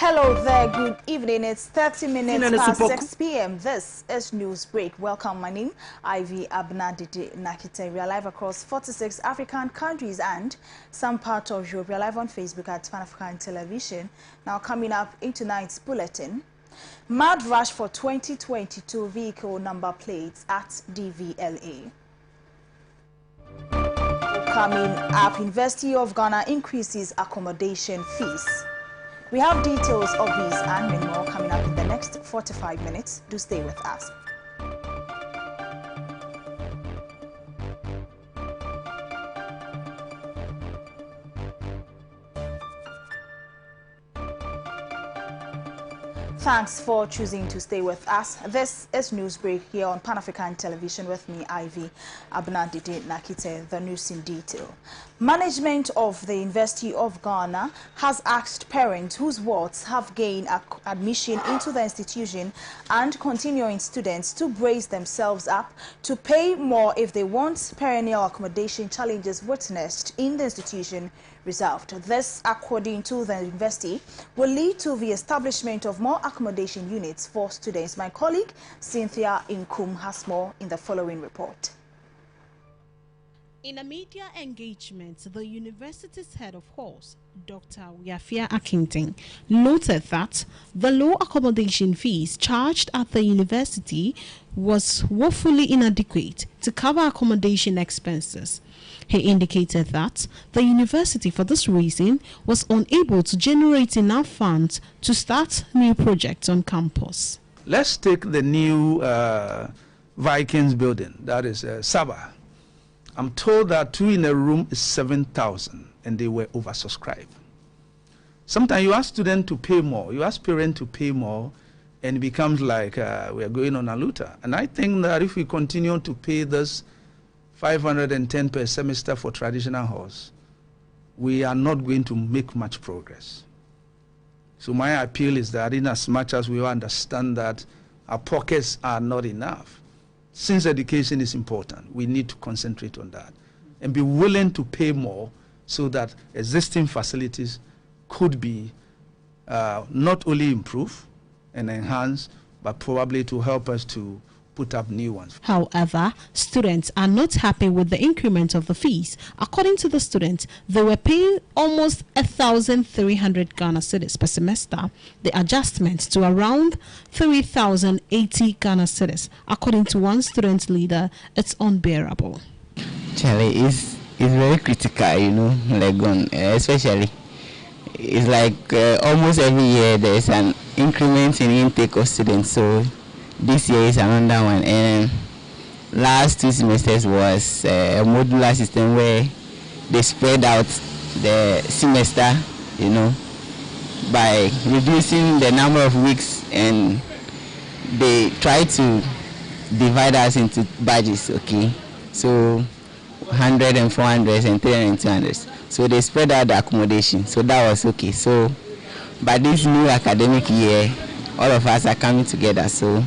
Hello there, good evening. It's 30 minutes past 6 p.m. This is Newsbreak. Welcome, my name is Abena, Dede, Narkie. We are live across 46 African countries and some part of Europe. We are live on Facebook at Pan-African Television. Now coming up in tonight's bulletin, mad rush for 2022 vehicle number plates at DVLA. Coming up, University of Ghana increases accommodation fees. We have details of these and many more coming up in the next 45 minutes. Do stay with us. Thanks for choosing to stay with us. This is Newsbreak here on Pan-African Television with me, Abena, Dede, Narkie. The news in detail. Management of the University of Ghana has asked parents whose wards have gained admission into the institution and continuing students to brace themselves up to pay more if they want perennial accommodation challenges witnessed in the institution resolved. This, according to the university, will lead to the establishment of more accommodation units for students. My colleague Cynthia Inkum has more in the following report. In a media engagement, the university's head of course, Dr. Wiafia Akington, noted that the low accommodation fees charged at the university was woefully inadequate to cover accommodation expenses. He indicated that the university, for this reason, was unable to generate enough funds to start new projects on campus. Let's take the new Vikings building, that is Sabah. I'm told that 2 in a room is 7,000 and they were oversubscribed. Sometimes you ask students to pay more, you ask parents to pay more, and it becomes like we are going on a looter. And I think that if we continue to pay this 510 per semester for traditional halls, we are not going to make much progress. So my appeal is that in as much as we understand that our pockets are not enough, since education is important, we need to concentrate on that and be willing to pay more so that existing facilities could be not only improved and enhanced, but probably to help us to put up new ones. However, students are not happy with the increment of the fees. According to the students, they were paying almost 1,300 Ghana cedis per semester. The adjustment to around 3,080 Ghana cedis. According to one student leader, it's unbearable. Charlie is very critical, you know, Legon, especially. It's like almost every year there is an increment in intake of students. So this year is another one, and last 2 semesters was a modular system where they spread out the semester, you know, by reducing the number of weeks, and they try to divide us into badges, okay? So 100 and 400 and 300 and 200. So they spread out the accommodation, so that was okay. So by this new academic year, all of us are coming together, so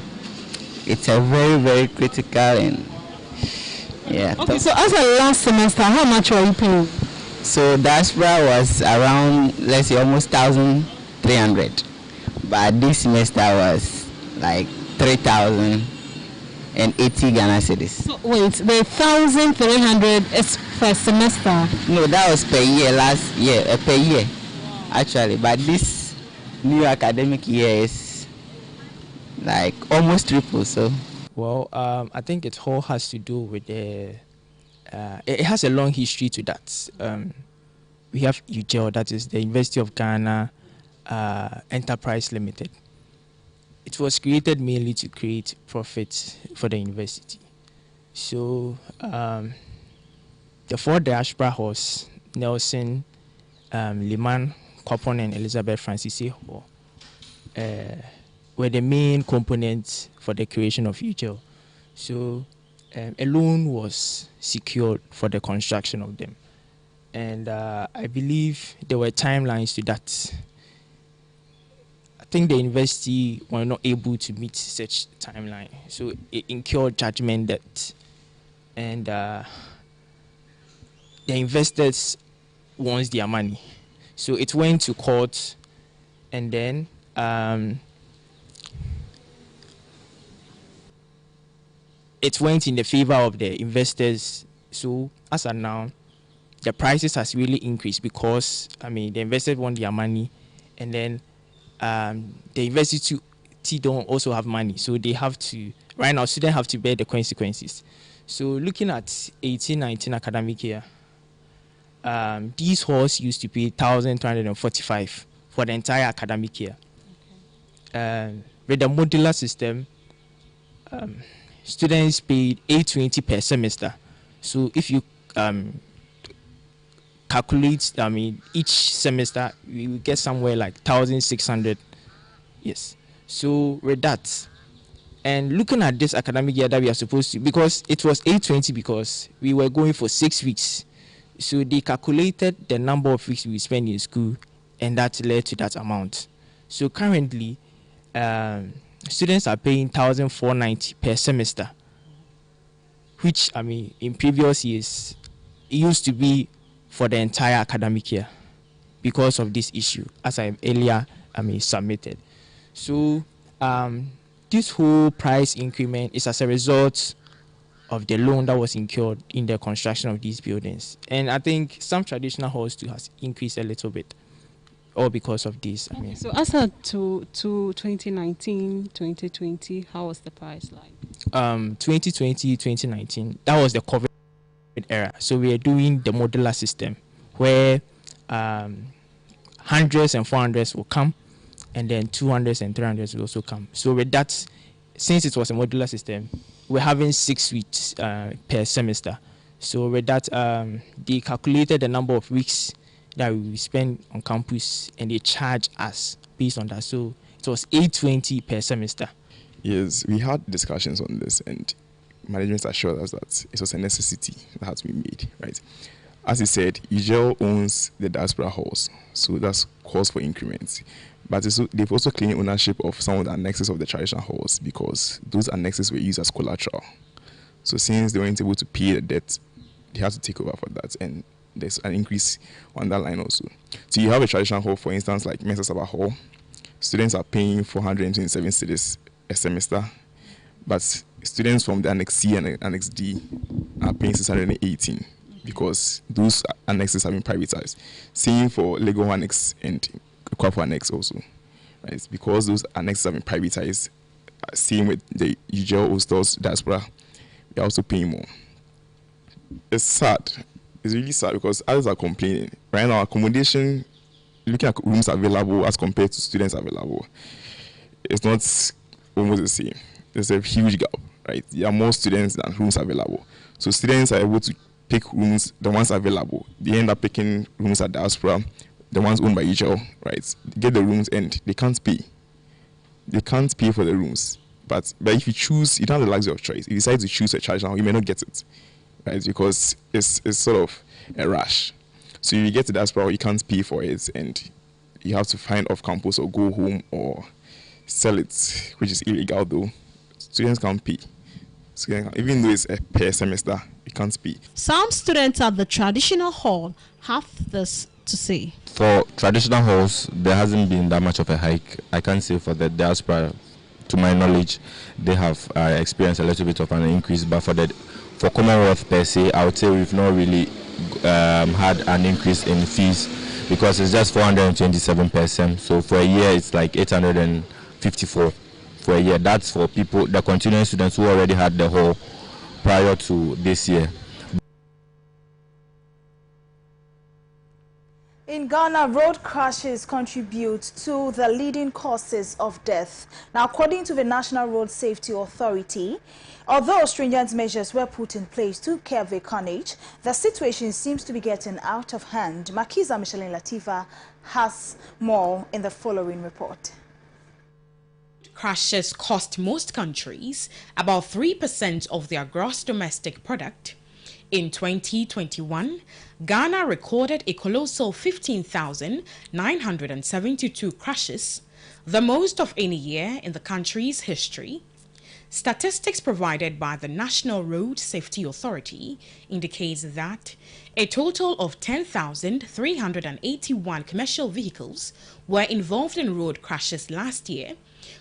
it's a very, very critical and yeah. Okay, so as a last semester, how much were you paying? So diaspora was around, let's say, almost 1,300, but this semester was like 3,080 Ghana cedis. So wait, the 1,300 is per semester? No, that was per year, last year, per year, actually. But this new academic year is like almost triple. So well, I think it all has to do with the it has a long history to that. We have UGEL, that is the University of Ghana Enterprise Limited. It was created mainly to create profit for the university. So the 4 diaspora halls, Nelson, Liman, Kwapon, and Elizabeth Francis Hall, were the main components for the creation of UGEL. So a loan was secured for the construction of them. And I believe there were timelines to that. I think the university were not able to meet such timeline. So it incurred judgment debt. And the investors want their money. So it went to court and then it went in the favor of the investors. So as of now, the prices has really increased because the investors want their money, and then the university don't also have money, so they have to, right now students have to bear the consequences. So looking at 18-19 academic year, these halls used to pay 1,245 for the entire academic year. With the modular system, students paid $820 per semester. So if you calculate, each semester, we will get somewhere like 1,600. Yes. So with that, and looking at this academic year that we are supposed to, because it was 820 because we were going for 6 weeks. So they calculated the number of weeks we spend in school, and that led to that amount. So currently, students are paying 1,490 per semester, which in previous years it used to be for the entire academic year because of this issue, as I earlier submitted. So this whole price increment is as a result of the loan that was incurred in the construction of these buildings. And I think some traditional halls too has increased a little bit, all because of this. So as to 2019, 2020, how was the price like? 2020, 2019, that was the COVID era. So we are doing the modular system where hundreds and 400s will come, and then 200s and 300s will also come. So with that, since it was a modular system, we're having 6 weeks per semester. So with that, they calculated the number of weeks that we spend on campus, and they charge us based on that. So it was $820 per semester. Yes, we had discussions on this, and management assured us that it was a necessity that had to be made, right? As he said, UGL owns the diaspora halls, so that's calls for increments. But they've also claimed ownership of some of the annexes of the traditional halls because those annexes were used as collateral. So since they weren't able to pay the debt, they had to take over for that, and there's an increase on that line also. So you have a traditional hall, for instance, like Mesa Saba Hall. Students are paying 427 cedis a semester, but students from the Annex C and Annex D are paying 618 because those annexes have been privatized. Same for Lego Annex and Kwapo Annex also, right? Because those annexes have been privatized. Same with the UGL hostels, diaspora, we are also paying more. It's sad. It's really sad because others are complaining. Right now, accommodation, looking at rooms available as compared to students available, it's not almost the same. There's a huge gap, right? There are more students than rooms available. So students are able to pick rooms, the ones available. They end up picking rooms at diaspora, the ones owned by UGL, right? They get the rooms and they can't pay. They can't pay for the rooms. But if you choose, you don't have the luxury of choice. If you decide to choose a traditional, you may not get it, right? Because it's sort of a rush. So if you get to diaspora, you can't pay for it, and you have to find off campus or go home or sell it, which is illegal though. Students can't pay. Even though it's a per semester, you can't pay. Some students at the traditional hall have this to say. For traditional halls, there hasn't been that much of a hike. I can't say for the diaspora, to my knowledge, they have experienced a little bit of an increase, but for Commonwealth per se, I would say we've not really had an increase in fees because it's just 427%. So for a year, it's like 854 for a year. That's for people, the continuing students who already had the hall prior to this year. In Ghana, road crashes contribute to the leading causes of death. Now, according to the National Road Safety Authority, although stringent measures were put in place to curb the carnage, the situation seems to be getting out of hand. Makiza Michelin Latifa has more in the following report. Crashes cost most countries about 3% of their gross domestic product. In 2021, Ghana recorded a colossal 15,972 crashes, the most of any year in the country's history. Statistics provided by the National Road Safety Authority indicates that a total of 10,381 commercial vehicles were involved in road crashes last year,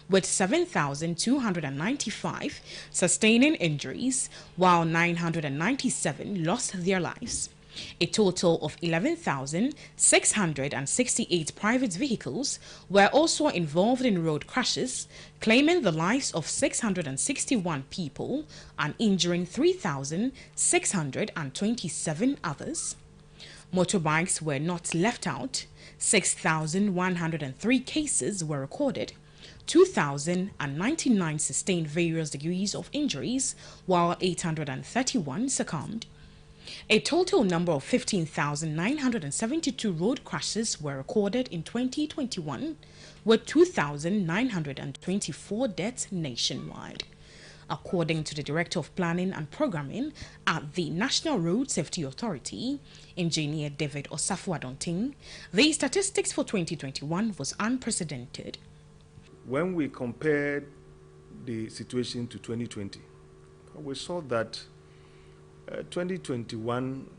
with 7,295 sustaining injuries, while 997 lost their lives. A total of 11,668 private vehicles were also involved in road crashes, claiming the lives of 661 people and injuring 3,627 others. Motorbikes were not left out. 6,103 cases were recorded. 2,099 sustained various degrees of injuries, while 831 succumbed. A total number of 15,972 road crashes were recorded in 2021, with 2,924 deaths nationwide. According to the Director of Planning and Programming at the National Road Safety Authority, Engineer David Osafu-Adonting, the statistics for 2021 was unprecedented. When we compared the situation to 2020, we saw that 2021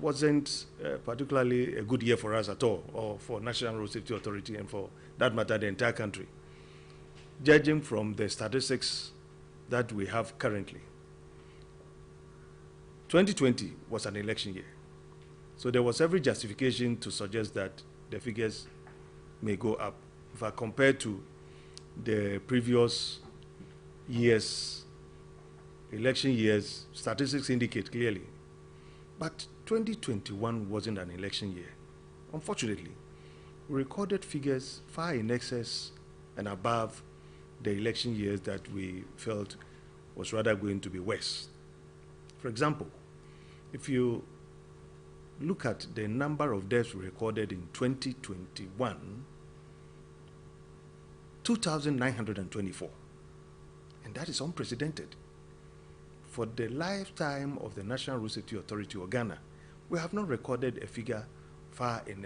wasn't particularly a good year for us at all, or for National Road Safety Authority, and for that matter, the entire country. Judging from the statistics that we have currently, 2020 was an election year. So there was every justification to suggest that the figures may go up. If I compare to the previous years, election years, statistics indicate clearly. But 2021 wasn't an election year. Unfortunately, we recorded figures far in excess and above the election years that we felt was rather going to be worse. For example, if you look at the number of deaths recorded in 2021, 2,924, and that is unprecedented. For the lifetime of the National Road Safety Authority or Ghana, we have not recorded a figure far in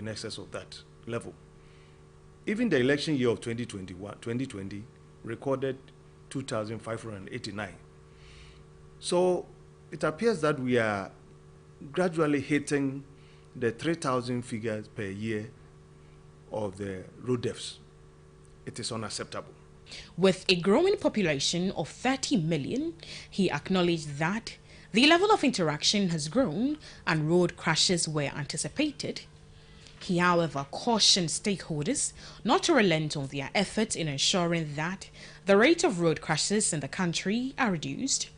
excess of that level. Even the election year of 2020 recorded 2,589. So it appears that we are gradually hitting the 3,000 figures per year of the road deaths. It is unacceptable. With a growing population of 30 million, he acknowledged that the level of interaction has grown and road crashes were anticipated. He, however, cautioned stakeholders not to relent on their efforts in ensuring that the rate of road crashes in the country are reduced.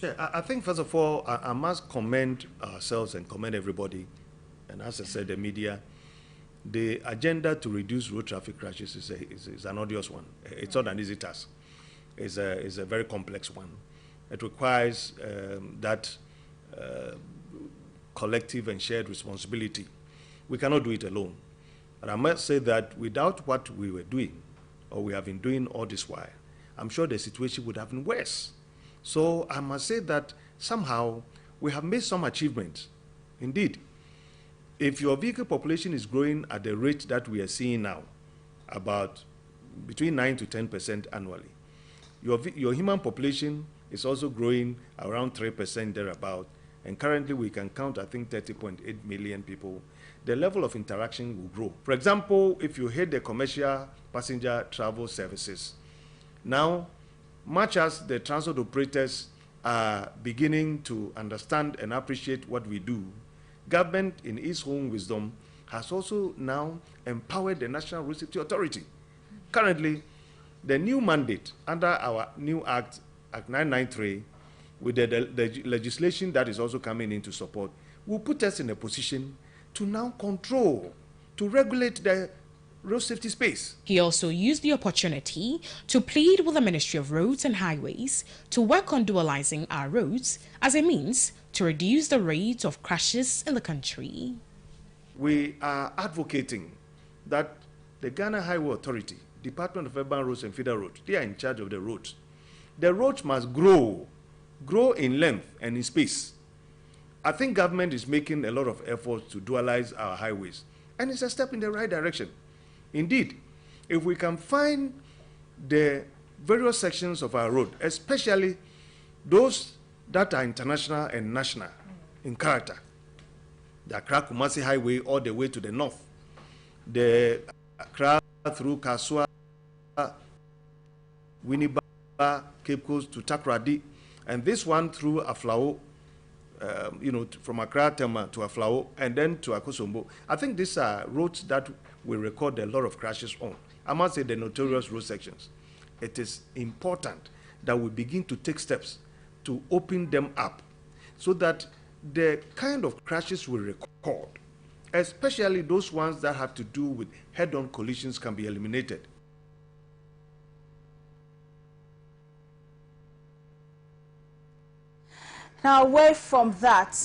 Yeah, I think, first of all, I must commend ourselves and commend everybody, and as I said, the media. The agenda to reduce road traffic crashes is an odious one. It's not an easy task. It's a very complex one. It requires that collective and shared responsibility. We cannot do it alone. And I must say that without what we were doing, or we have been doing all this while, I'm sure the situation would have been worse. So I must say that somehow we have made some achievements. Indeed, if your vehicle population is growing at the rate that we are seeing now, about between 9 to 10% annually, your human population is also growing around 3% thereabout, and currently we can count, I think, 30.8 million people. The level of interaction will grow. For example, if you hit the commercial passenger travel services, now, much as the transport operators are beginning to understand and appreciate what we do, government, in its own wisdom, has also now empowered the National Road Safety Authority. Currently, the new mandate under our new Act 993, with the legislation that is also coming into support, will put us in a position to now control, to regulate the road safety space. He also used the opportunity to plead with the Ministry of Roads and Highways to work on dualizing our roads as a means to reduce the rate of crashes in the country. We are advocating that the Ghana Highway Authority, Department of Urban Roads and Feeder Roads, they are in charge of the roads. The roads must grow in length and in space. I think government is making a lot of efforts to dualize our highways, and it's a step in the right direction. Indeed, if we can find the various sections of our road, especially those that are international and national in character. The Accra-Kumasi Highway all the way to the north. The Accra through Kasua, Winneba, Cape Coast to Takoradi, and this one through Aflao, from Accra Tema to Aflao, and then to Akosombo. I think these are roads that we record a lot of crashes on. I must say the notorious road sections. It is important that we begin to take steps to open them up so that the kind of crashes we record, especially those ones that have to do with head-on collisions, can be eliminated. Now, away from that,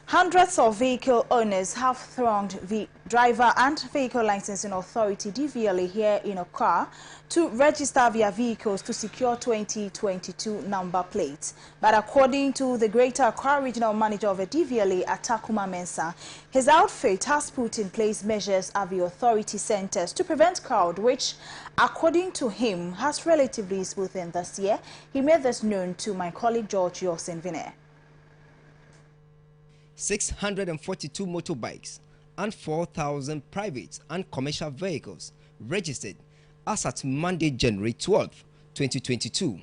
hundreds of vehicle owners have thronged the Driver and Vehicle Licensing Authority (DVLA) here in Accra to register their vehicles to secure 2022 number plates. But according to the Greater Accra Regional Manager of the DVLA, Atakuma Mensah, his outfit has put in place measures at the authority centers to prevent crowd, which, according to him, has relatively smoothened this year. He made this known to my colleague George Yosin-Viner. 642 motorbikes and 4,000 private and commercial vehicles registered as at Monday, January 12, 2022.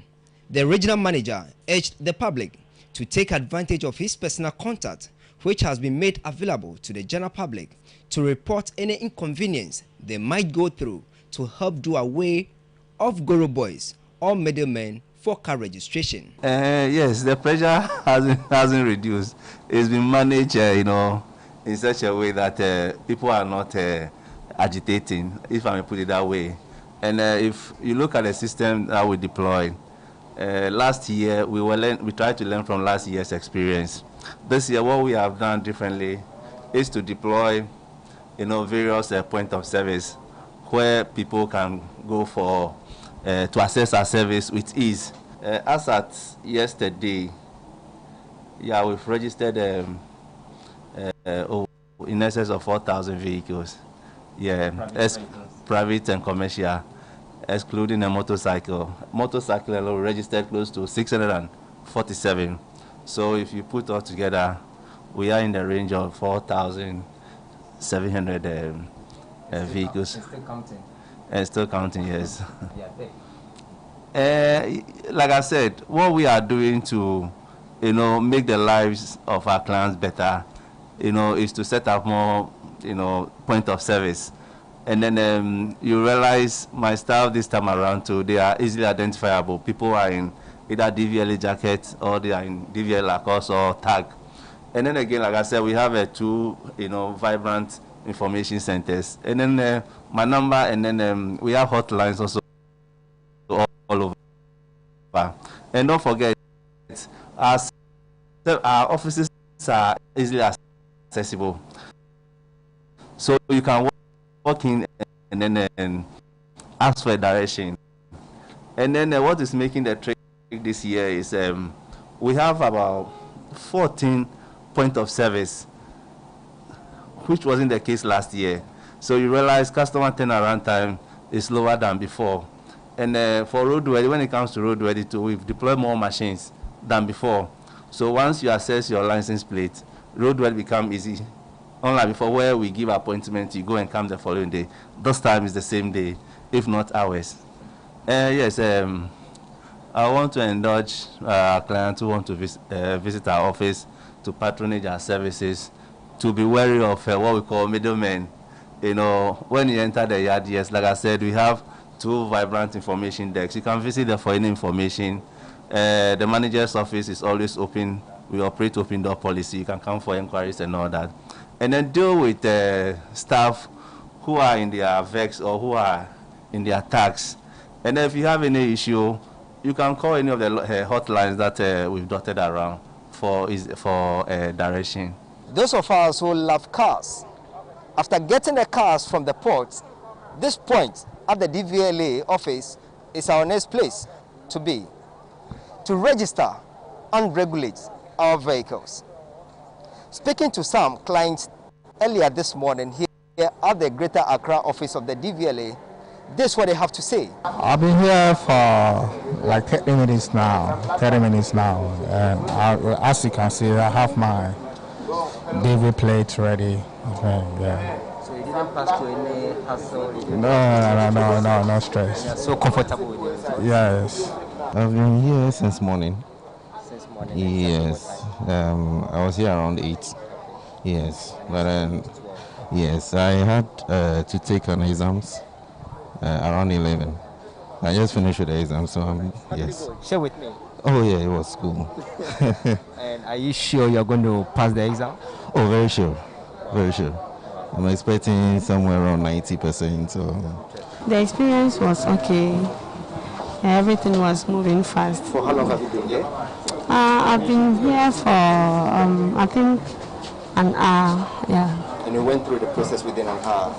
The regional manager urged the public to take advantage of his personal contact, which has been made available to the general public, to report any inconvenience they might go through to help do away of Goro boys or middlemen for car registration. Yes, the pressure hasn't reduced. It's been managed, in such a way that people are not agitating, if I may put it that way. And if you look at the system that we deployed, last year we tried to learn from last year's experience. This year, what we have done differently is to deploy, various points of service where people can go for to access our service with ease. As at yesterday, we've registered in excess of 4,000 vehicles. Private and commercial, excluding a motorcycle. Motorcycle alone registered close to 647. So if you put all together, we are in the range of 4,700 vehicles. And still counting. And still counting, yes. Like I said, what we are doing to, make the lives of our clients better, is to set up more, point of service. And then you realize my staff this time around too, they are easily identifiable. People are in either DVLA jacket or they are in DVLA Lacoste or tag. And then again, like I said, we have two, vibrant information centers. And then my number, and then we have hotlines also all over. And don't forget, our offices are easily accessible. So you can walk in and then ask for a direction. And then what is making the trick this year is we have about 14 points of service, which wasn't the case last year. So you realize customer turnaround time is lower than before. And for roadworthy, when it comes to roadworthy too, we've deployed more machines than before. So once you access your license plate, roadworthy become easy. Unlike before, where we give appointment, you go and come the following day. This time is the same day, if not hours. Yes, I want to indulge our clients who want to visit our office to patronage our services, to be wary of what we call middlemen. When you enter the yard, yes, like I said, we have 2 vibrant information desks. You can visit there for any information. The manager's office is always open. We operate open door policy. You can come for inquiries and all that. And then deal with staff who are in their VEX or who are in their tax. And then if you have any issue, you can call any of the hotlines that we've dotted around for direction. Those of us who love cars, after getting the cars from the port, this point at the DVLA office is our next place to be, to register and regulate our vehicles. Speaking to some clients earlier this morning here at the Greater Accra office of the DVLA, This is what they have to say. I've been here for like 30 minutes now. As you can see, I have my DV plate ready. Yeah. So you didn't pass through any hassle? No stress. You're so comfortable with it? Yes. I've been here since morning. Since morning? Yes. I was here around 8. Yes. But yes, I had to take an exams around 11. I just finished with the exam, so yes. Share with me. Oh yeah, it was cool. And are you sure you're going to pass the exam? Oh, very sure. Very sure. I'm expecting somewhere around 90%. So. The experience was okay. Everything was moving fast. For how long have you been here? I've been here for, I think, an hour, yeah. And you went through the process within an hour?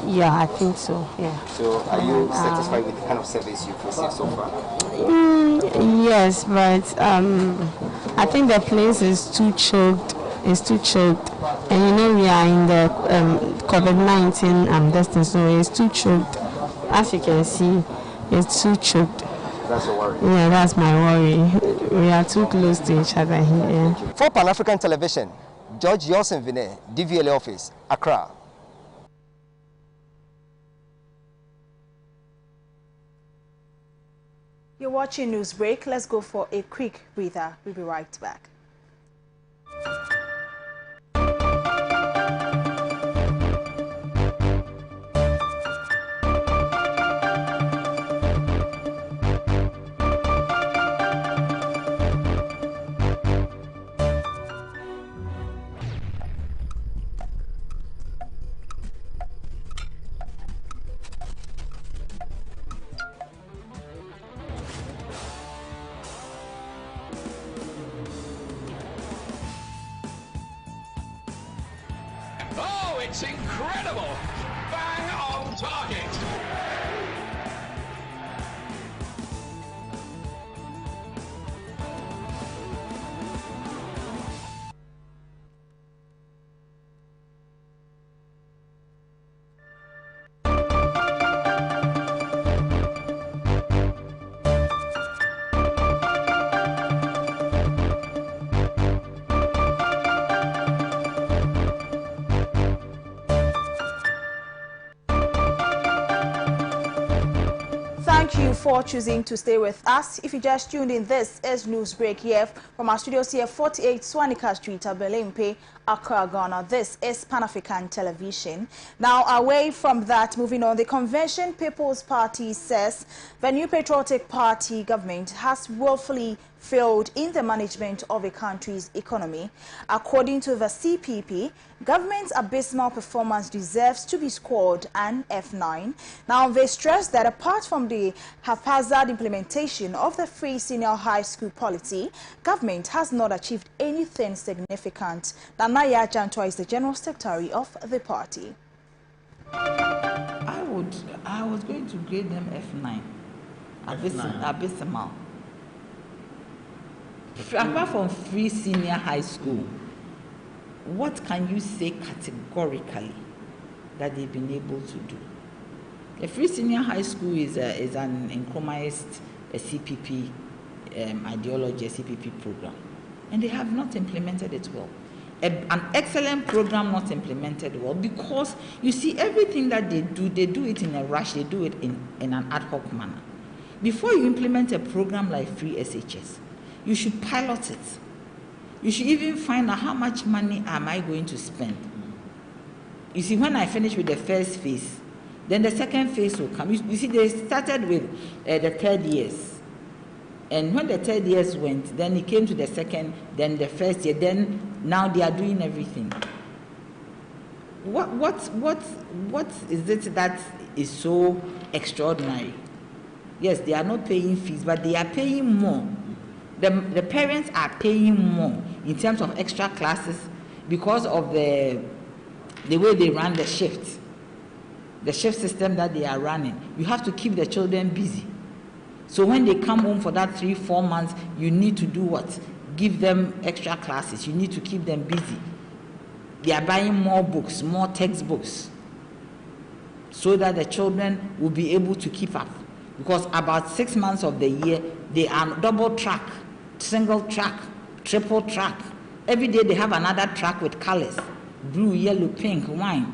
Yeah, I think so, yeah. So are you satisfied with the kind of service you've received so far? Yes, but I think the place is too choked. It's too choked. And you know we are in the COVID-19 distance, so it's too choked. As you can see, it's too choked. That's your worry? Yeah, that's my worry. We are too close to each other here. For Pan-African Television, George Yosin Vine, DVLA office, Accra. You're watching Newsbreak. Let's go for a quick breather. We'll be right back. It's incredible! Bang on target! Thank you for choosing to stay with us. If you just tuned in, this is Newsbreak here from our studios here, 48 Swanika Street, Abelempe, Accra, Ghana. This is Pan-African Television. Now, away from that, moving on, the Convention People's Party says the new patriotic party government has willfully failed in the management of a country's economy. According to the CPP, government's abysmal performance deserves to be scored an F9. Now, they stress that apart from the haphazard implementation of the free senior high school policy, government has not achieved anything significant. Naya Jantoa is the General Secretary of the party. I was going to grade them F9. Abysmal. Apart from free senior high school, what can you say categorically that they've been able to do? A free senior high school is an enchromized CPP ideology, a CPP program, and they have not implemented it well. An excellent program not implemented well, because you see, everything that they do it in a rush, they do it in an ad hoc manner. Before you implement a program like free SHS, you should pilot it. You should even find out how much money am I going to spend. You see, when I finish with the first phase, then the second phase will come. You see, they started with the third years. And when the third years went, then it came to the second, then the first year, then now they are doing everything. What is it that is so extraordinary? Yes, they are not paying fees, but they are paying more. The parents are paying more in terms of extra classes because of the way they run the shift system that they are running. You have to keep the children busy. So when they come home for that 3-4 months, you need to do what? Give them extra classes. You need to keep them busy. They are buying more books, more textbooks. so that the children will be able to keep up. Because about 6 months of the year, they are double track, single track, triple track. Every day they have another track with colors, blue, yellow, pink, wine.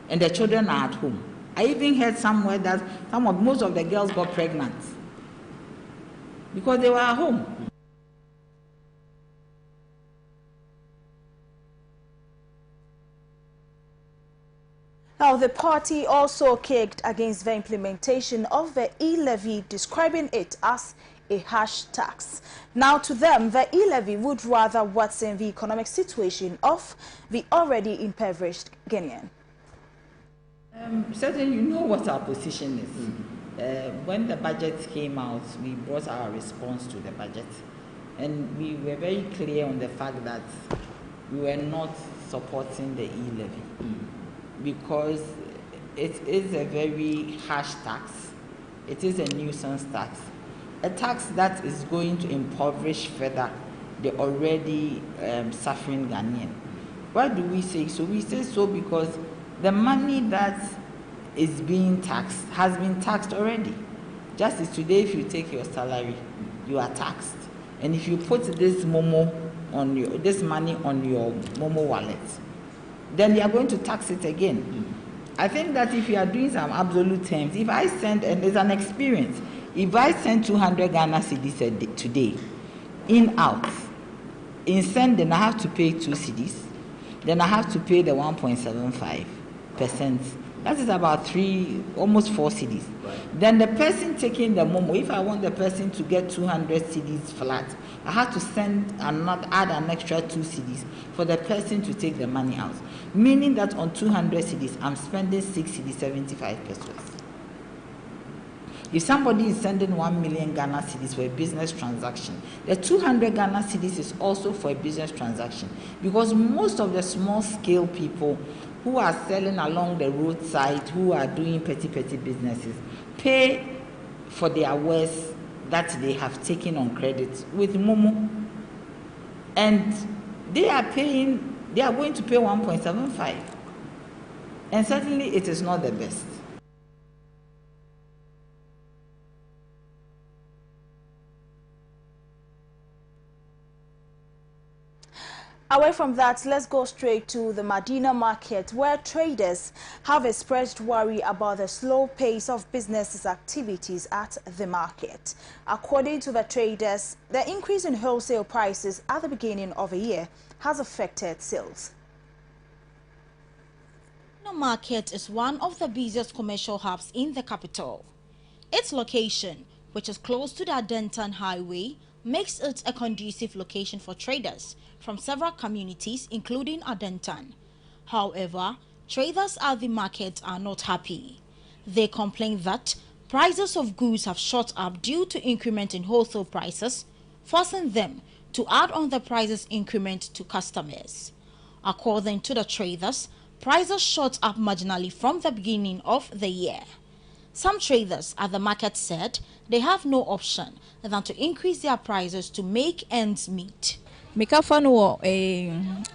And the children are at home. I even heard somewhere that most of the girls got pregnant because they were at home. Now, the party also kicked against the implementation of the e-levy, describing it as a harsh tax. Now, to them, the e-levy would rather worsen the economic situation of the already impoverished Guinean. Certainly, you know what our position is. When the budget came out, we brought our response to the budget. And we were very clear on the fact that we were not supporting the e-levy. Because it is a very harsh tax. It is a nuisance tax. A tax that is going to impoverish further the already suffering Ghanaian. Why do we say so? We say so because the money that is being taxed has been taxed already. Just as today, if you take your salary, you are taxed. And if you put this money on your Momo wallet, then they are going to tax it again. I think that if you are doing some absolute terms, if I send, and there's an experience, if I send 200 Ghana cedis a day, today, in out, in sending I have to pay 2 cedis, then I have to pay the 1.75%. That is about almost 4 cedis. Right. Then the person taking the Momo, if I want the person to get 200 cedis flat, I have to add an extra 2 cedis for the person to take the money out. Meaning that on 200 cedis, I'm spending 6 cedis, 75 pesos. If somebody is sending 1 million Ghana cedis for a business transaction, the 200 Ghana cedis is also for a business transaction. Because most of the small scale people who are selling along the roadside, who are doing petty businesses, pay for their wares that they have taken on credit with Momo. And they are going to pay 1.75. And certainly it is not the best. Away from that, let's go straight to the Medina market, where traders have expressed worry about the slow pace of businesses' activities at the market. According to the traders, the increase in wholesale prices at the beginning of the year has affected sales. The market is one of the busiest commercial hubs in the capital. Its location, which is close to the Adentan Highway, makes it a conducive location for traders from several communities, including Adentan. However, traders at the market are not happy. They complain that prices of goods have shot up due to increment in wholesale prices, forcing them to add on the prices increment to customers. According to the traders, prices shot up marginally from the beginning of the year. Some traders at the market said they have no option than to increase their prices to make ends meet. Meka no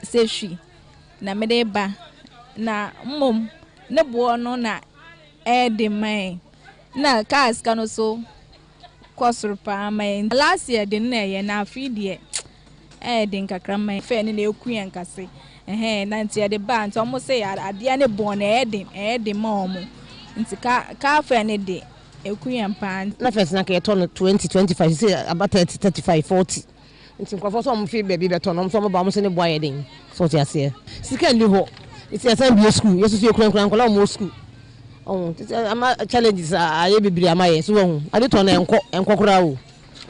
seshi na medeba na mom ne bo no na de mai na cars kano so kwasuru pa mai last year de na ye na afi de de nkakra mai fe ne na ekuyan kase na ntia de ba nti omo say ade ne bo na de ma omo nti ka fe ne de ekuyan pa na first na ke ton 20-25 say about 30-35-40 nti nkofo so mo fi baby beto no so mo ba mo se ne boy den so ti ase sika ni ho iti asan bi school yesu fi ekran nkola mo school ama challenges aye bibiri amaye so wo ade to na enkokora o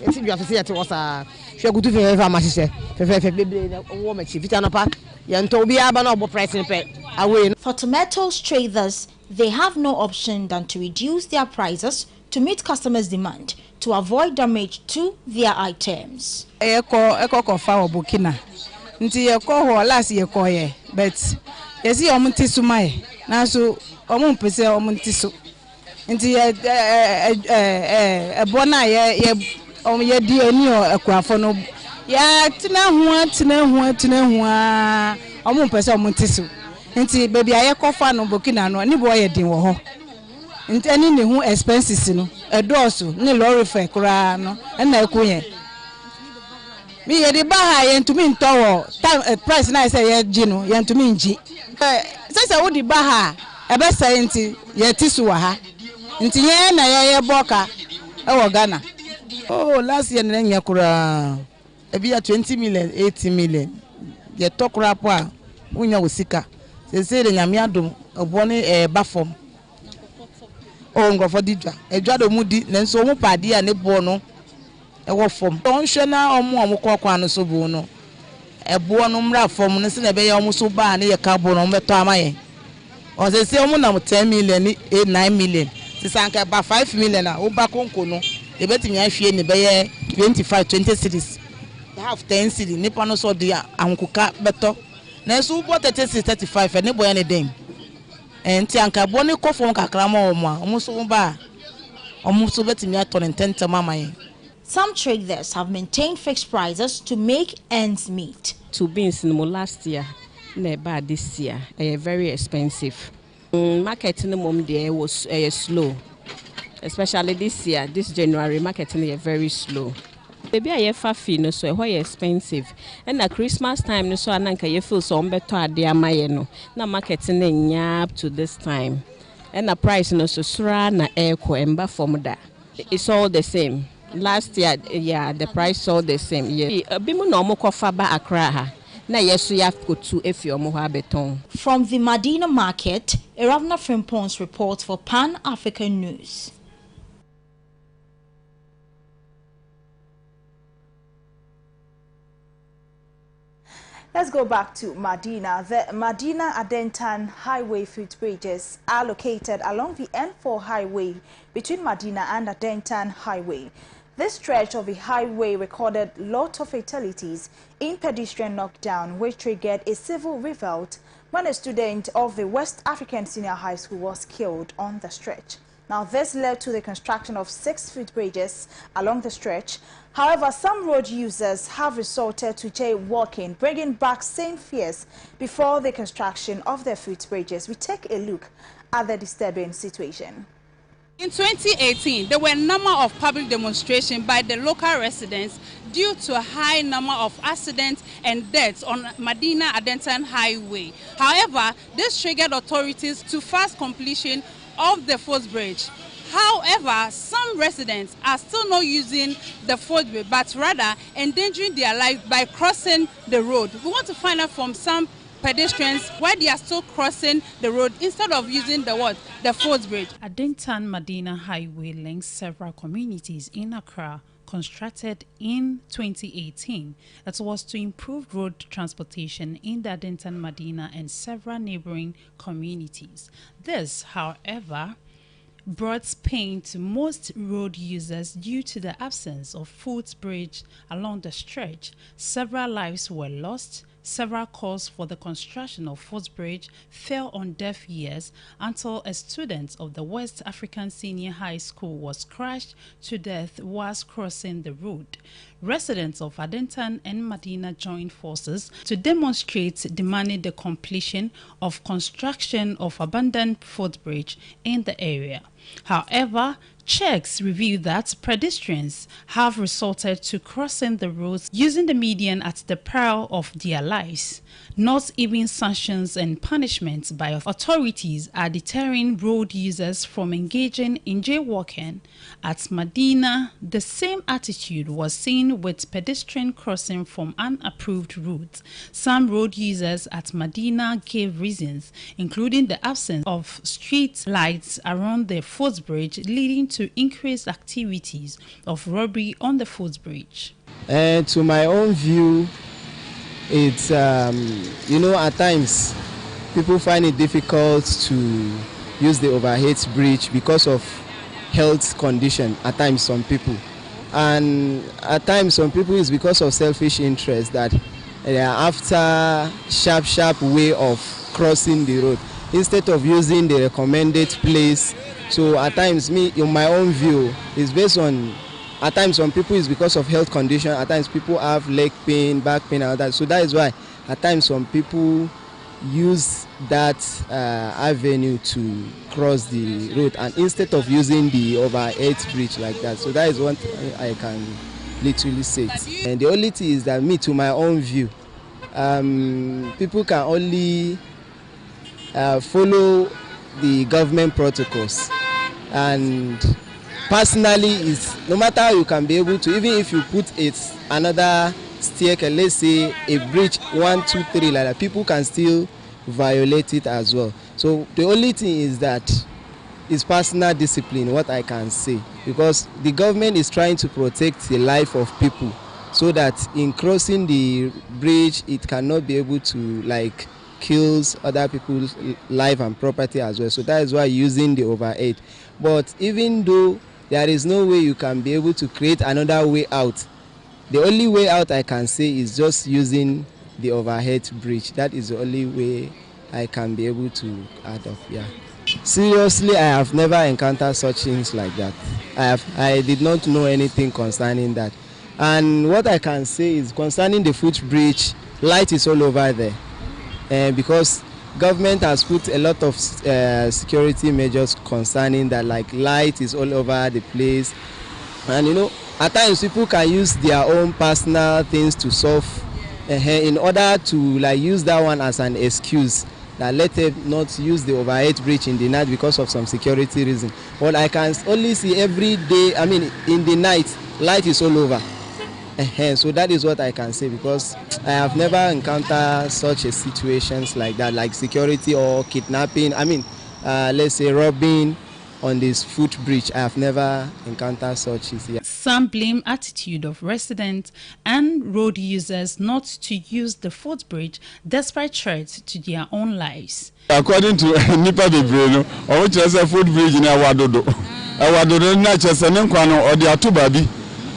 enti bi afese yete wosa hwe gutu fe fa ma hye fe bibiri na wo ma chi fita no pa ye nto obi aba na obo price pe away. For tomatoes traders, they have no option than to reduce their prices to meet customers' demand to avoid damage to their items. Eko kofa obukina. Nti eko ho last eko ye, but yesi omuntisu mai. Na so omunpese omuntisu. Nti ebona ye di oni ekwafo no. Ya tina hu omunpese omuntisu. Nti baby aye kofa no Burkina no ni boy din wo ho. Nti ani ne hu expenses no edoso ne lorry fare kura no na ekoye. Mi ye de ba ha ye ntumi ntowo time price na say ye gi no ye ntumi ngi. Say wo di ba ha e be say nti ye tisu wa ha. Nti ye na ye boka e wo Ghana. Oh last year na nya kura e bi 20 million 80 million. Ye tokura po a unya osika. Say de nyame adom obone ba fom. Oh ngofo didwa. Edwa do mudi nenso mu pade a ne bo no e wo fom. Don hwe na omo kokwa no so bu no. E bo no mra fom no se na be ye omo so ba na ye ka bo no beto amaye. O se omo na 10 million ni 9 million. Se sanka ba 5 million a wo ba konko no e betimi ahwe ni be ye 25 20 cities. Half 10 cities nipa no so de ankoka beto. Na so bo 30 35 ne boy ne den. Enti anka bo ne kofo kakra ma omo so ba omo so betimi aton ntenta mamaye. Some traders have maintained fixed prices to make ends meet. Two beans in the last year, never this year, very expensive. Marketing the mom there was slow, especially this year. This January marketing is very slow. Baby, I have fafi no so why expensive. And at Christmas time no so ananka you feel so better at the amayeno. Na marketing nya up to this time. And the price no so sura na airco emba from that. It's all the same. Last year, yeah, the price all the same. Yeah, bimu no mo kofa ba Accra ha. Na yesu ya kutu efi omo ha beton. From the Medina market, Iravna Frimpons reports for Pan African News. Let's go back to Medina. The Medina Adentan Highway footbridges are located along the N4 highway between Medina and Adentan Highway. This stretch of the highway recorded lots of fatalities in pedestrian knockdown, which triggered a civil revolt when a student of the West African Senior High School was killed on the stretch. Now, this led to the construction of 6 footbridges along the stretch. However, some road users have resorted to jaywalking, bringing back same fears before the construction of their footbridges. We take a look at the disturbing situation. In 2018, there were a number of public demonstrations by the local residents due to a high number of accidents and deaths on Medina Adentan Highway. However, this triggered authorities to fast completion of the footbridge. However, some residents are still not using the footbridge, but rather endangering their lives by crossing the road. We want to find out from some pedestrians why they are still crossing the road instead of using the footbridge. Adentan Medina Highway links several communities in Accra, constructed in 2018. It was to improve road transportation in the Adentan Medina and several neighboring communities. This, however, brought pain to most road users due to the absence of footbridge along the stretch. Several lives were lost. Several calls for the construction of footbridge fell on deaf ears until a student of the West African Senior High School was crushed to death whilst crossing the road. Residents of Adentan and Medina joined forces to demonstrate demanding the completion of construction of abandoned footbridge in the area. However, checks reveal that pedestrians have resorted to crossing the roads using the median at the peril of their lives. Not even sanctions and punishments by authorities are deterring road users from engaging in jaywalking. At Medina, the same attitude was seen with pedestrian crossing from unapproved routes. Some road users at Medina gave reasons, including the absence of street lights around the footbridge, leading to increased activities of robbery on the footbridge. To my own view, it's at times people find it difficult to use the overhead bridge because of health condition. At times some people, and at times some people is because of selfish interest that they are after sharp way of crossing the road instead of using the recommended place. So at times, in my own view, is based on, at times some people is because of health condition, at times people have leg pain, back pain, and all that. So that is why at times some people use that avenue to cross the road, and instead of using the overhead bridge like that. So that is what I can literally say. And the only thing is that me, to my own view, people can only follow the government protocols, and personally, is no matter how you can be able to, even if you put another staircase, let's say a bridge 1, 2, 3 like that, people can still violate it as well. So the only thing is that it's personal discipline, what I can say, because the government is trying to protect the life of people, so that in crossing the bridge it cannot be able to like kills other people's life and property as well. So that is why using the overhead. But even though there is no way you can be able to create another way out, the only way out I can say is just using the overhead bridge. That is the only way I can be able to add up. Yeah. Seriously, I have never encountered such things like that. I did not know anything concerning that. And what I can say is concerning the footbridge, light is all over there. Because government has put a lot of security measures concerning that, like light is all over the place. And you know, at times people can use their own personal things to solve in order to like use that one as an excuse that let them not use the overhead bridge in the night because of some security reason. But I can only see every day, I mean in the night, light is all over. So that is what I can say, because I have never encountered such a situations like that, like security or kidnapping, I mean let's say robbing on this footbridge. I have never encountered such issues. Yeah. Some blame attitude of residents and road users not to use the footbridge despite threats to their own lives. According to Nipa Bebreno, or which is a footbridge in Awadodo. Awadodo na chesene kwano or the atubabi.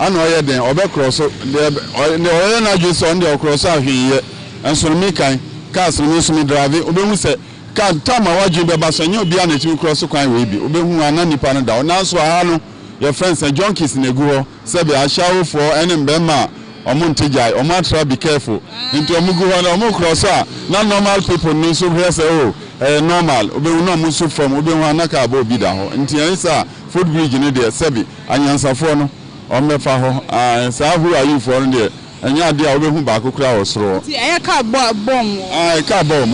Ano ye den obe cross the oil na just on the cross ahwe and so me kan cars no so me drive obehu se car tama waju be ba so nye obi na timi cross kwan we bi obehu ana nipa no da na so ha no your friends and junkies na gu ho se be ashawo for any mbema omo ntejai omo atra be careful into omo gu ho na omo cross na normal people no so here say normal obehu no omo so from obehu ana ka ba obi da ho nti ensa footbridge ne de sebi anyansafo no omefa ho say who are you for there anya dia obehu ba kokura osoro car bomb car bomb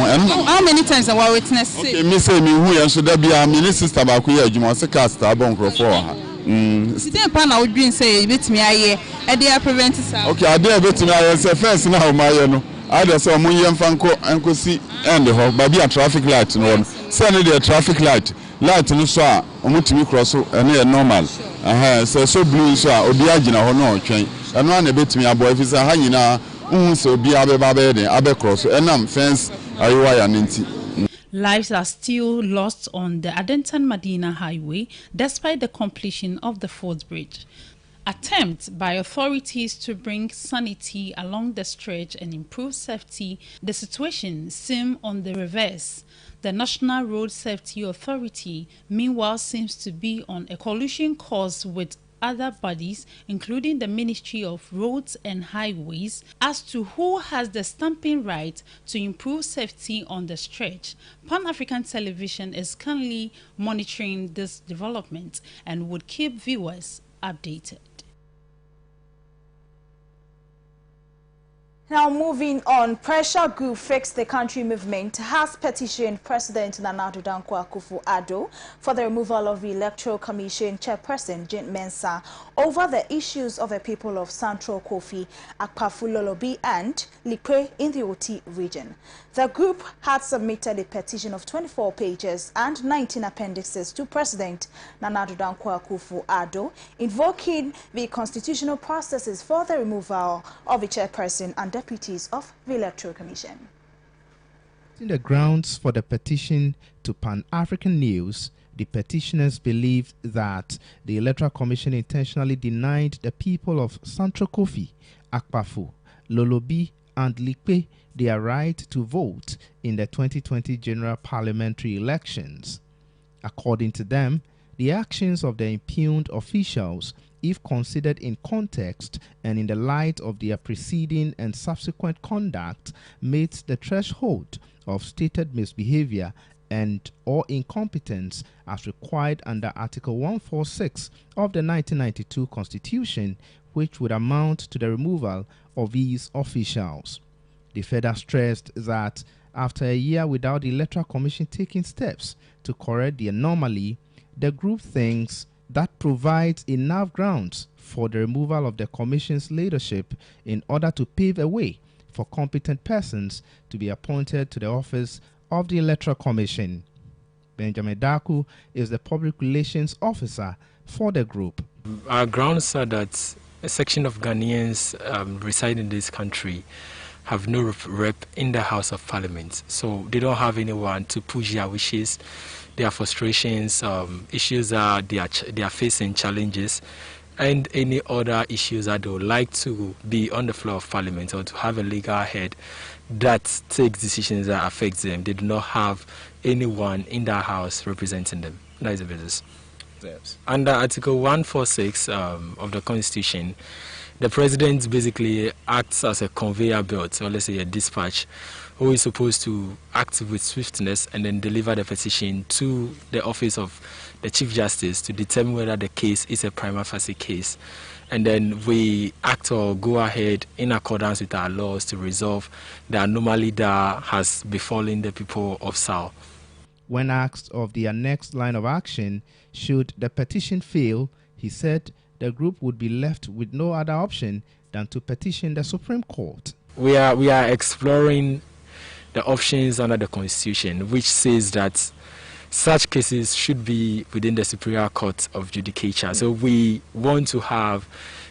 how many times have I witnessed it? Okay, me say me hu yan so da bia me sister ba ko ye adwuma se car star bomb crofo ha sidem pa na odwin say betimi aye e dey prevent sa okay ade betimi aye say first na o maye no ade say omo ye mfa enkosi end ho ba bia traffic light no say no dey traffic light no so a omo timi cross e normal so blue so a obi agina ho no otwen eno na betimi abo efisa ha nyina so obi abeba be den abekross enam fence ayiwaya nti. Lives are still lost on the Adentan-Madina highway despite the completion of the footbridge. Attempts by authorities to bring sanity along the stretch and improve safety, the situation seems on the reverse. The National Road Safety Authority, meanwhile, seems to be on a collision course with other bodies, including the Ministry of Roads and Highways, as to who has the stamping right to improve safety on the stretch. Pan-African Television is currently monitoring this development and would keep viewers updated. Now moving on, Pressure Group Fix the Country movement has petitioned President Nana Dankwa Akufo-Addo for the removal of the Electoral Commission Chairperson Jane Mensah over the issues of the people of Central Kofi, Akpafu Lolobi and Likwe in the Oti region. The group had submitted a petition of 24 pages and 19 appendixes to President Nana Dankwa Akufo-Addo, invoking the constitutional processes for the removal of the chairperson and deputies of the Electoral Commission. In the grounds for the petition to Pan-African News, the petitioners believe that the Electoral Commission intentionally denied the people of Central Kofi, Akpafu, Lolobi, and Likwe their right to vote in the 2020 general parliamentary elections. According to them, the actions of the impugned officials, if considered in context and in the light of their preceding and subsequent conduct, meets the threshold of stated misbehavior and or incompetence as required under Article 146 of the 1992 Constitution, which would amount to the removal of these officials. They further stressed that after a year without the Electoral Commission taking steps to correct the anomaly, the group thinks that provides enough grounds for the removal of the Commission's leadership in order to pave a way for competent persons to be appointed to the office of the Electoral Commission. Benjamin Daku is the Public Relations Officer for the group. Our grounds are that a section of Ghanaians reside in this country have no rep in the House of Parliament, so they don't have anyone to push their wishes, their frustrations, issues that they are facing, challenges, and any other issues that they would like to be on the floor of Parliament or to have a legal head that takes decisions that affect them. They do not have anyone in that house representing them. That is the business. Under Article 146 of the Constitution, the President basically acts as a conveyor belt, or let's say a dispatch, who is supposed to act with swiftness and then deliver the petition to the office of the Chief Justice to determine whether the case is a prima facie case. And then we act or go ahead in accordance with our laws to resolve the anomaly that has befallen the people of Sao. When asked of their next line of action, should the petition fail, he said the group would be left with no other option than to petition the Supreme Court. We are exploring the options under the Constitution, which says that such cases should be within the Superior Court of Judicature. So we want to have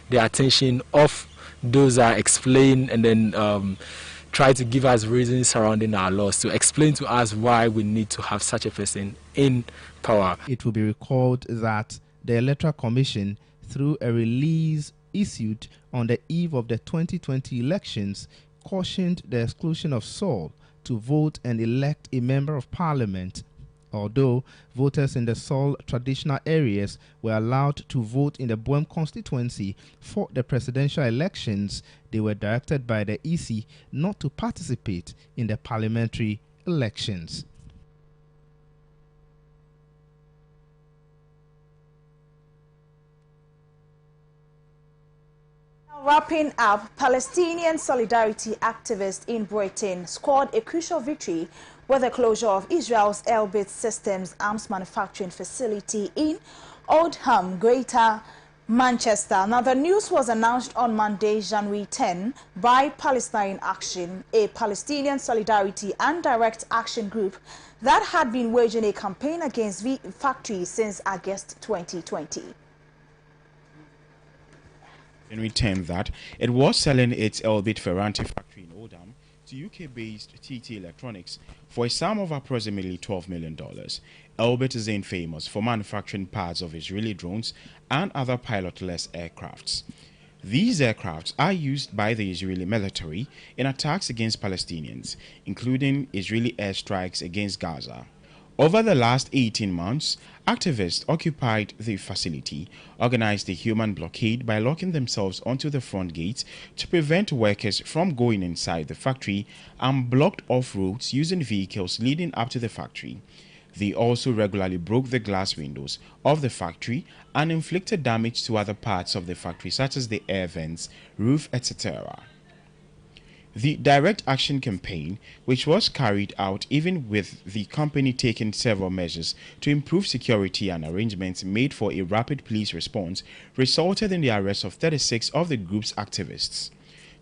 the attention of those that explain and then try to give us reasons surrounding our laws, to explain to us why we need to have such a person in power. It will be recalled that the Electoral Commission, through a release issued on the eve of the 2020 elections, cautioned the exclusion of Saul to vote and elect a member of parliament. Although voters in the Saul traditional areas were allowed to vote in the Boem constituency for the presidential elections, they were directed by the EC not to participate in the parliamentary elections. Wrapping up, Palestinian Solidarity activists in Britain scored a crucial victory with the closure of Israel's Elbit Systems arms manufacturing facility in Oldham, Greater Manchester. Now, the news was announced on Monday, January 10, by Palestine Action, a Palestinian Solidarity and Direct Action group that had been waging a campaign against the factory since August 2020. And returned that it was selling its Elbit Ferranti factory in Oldham to UK-based TT Electronics for a sum of approximately $12 million. Elbit is infamous for manufacturing parts of Israeli drones and other pilotless aircrafts. These aircrafts are used by the Israeli military in attacks against Palestinians, including Israeli airstrikes against Gaza. Over the last 18 months, activists occupied the facility, organized a human blockade by locking themselves onto the front gates to prevent workers from going inside the factory, and blocked off roads using vehicles leading up to the factory. They also regularly broke the glass windows of the factory and inflicted damage to other parts of the factory, such as the air vents, roof, etc. The direct action campaign, which was carried out even with the company taking several measures to improve security and arrangements made for a rapid police response, resulted in the arrest of 36 of the group's activists.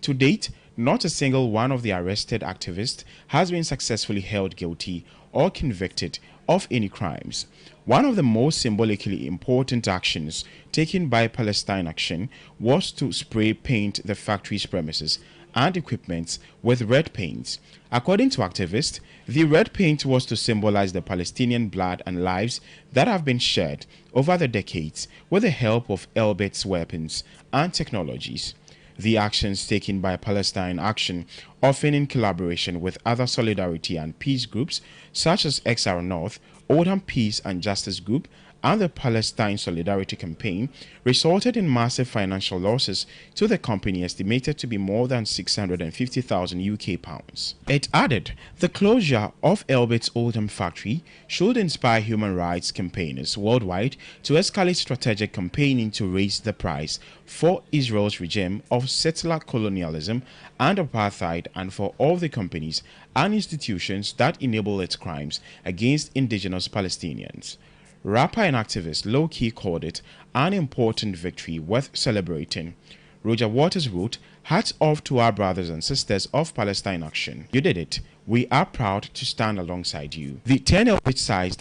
To date, not a single one of the arrested activists has been successfully held guilty or convicted of any crimes. One of the most symbolically important actions taken by Palestine Action was to spray paint the factory's premises and equipment with red paint. According to activists, the red paint was to symbolize the Palestinian blood and lives that have been shed over the decades with the help of Elbit's weapons and technologies. The actions taken by Palestine Action, often in collaboration with other solidarity and peace groups such as XR North, Oldham Peace and Justice Group, and the Palestine Solidarity campaign resulted in massive financial losses to the company estimated to be more than 650,000 UK pounds. It added, the closure of Elbit's Oldham factory should inspire human rights campaigners worldwide to escalate strategic campaigning to raise the price for Israel's regime of settler colonialism and apartheid, and for all the companies and institutions that enable its crimes against indigenous Palestinians. Rapper and activist Low Key called it an important victory worth celebrating. Roger Waters wrote, "Hats off to our brothers and sisters of Palestine Action. You did it. We are proud to stand alongside you." The 10 Elbit sites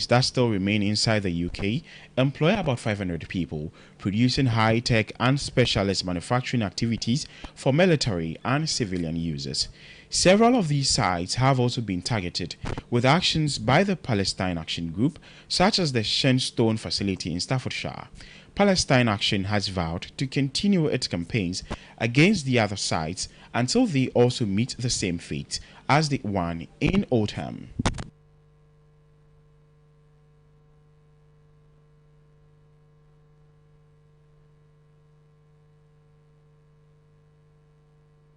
that still remain inside the UK employ about 500 people, producing high-tech and specialist manufacturing activities for military and civilian users. Several of these sites have also been targeted with actions by the Palestine Action Group, such as the Shenstone facility in Staffordshire. Palestine Action has vowed to continue its campaigns against the other sites until they also meet the same fate as the one in Oldham.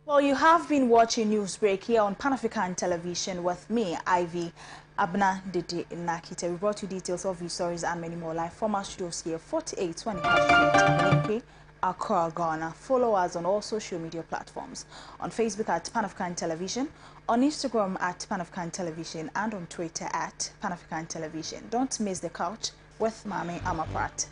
Well, you have been watching Newsbreak here on Pan-African Television with me, Ivy, Abena, Dede, Narkie. We brought you details of these stories and many more live from our studios here, 4820 Street, Accra, Ghana. Follow us on all social media platforms. On Facebook at Pan-African Television, on Instagram at Pan-African Television, and on Twitter at Pan-African Television. Don't miss the couch with Mami Amaprat.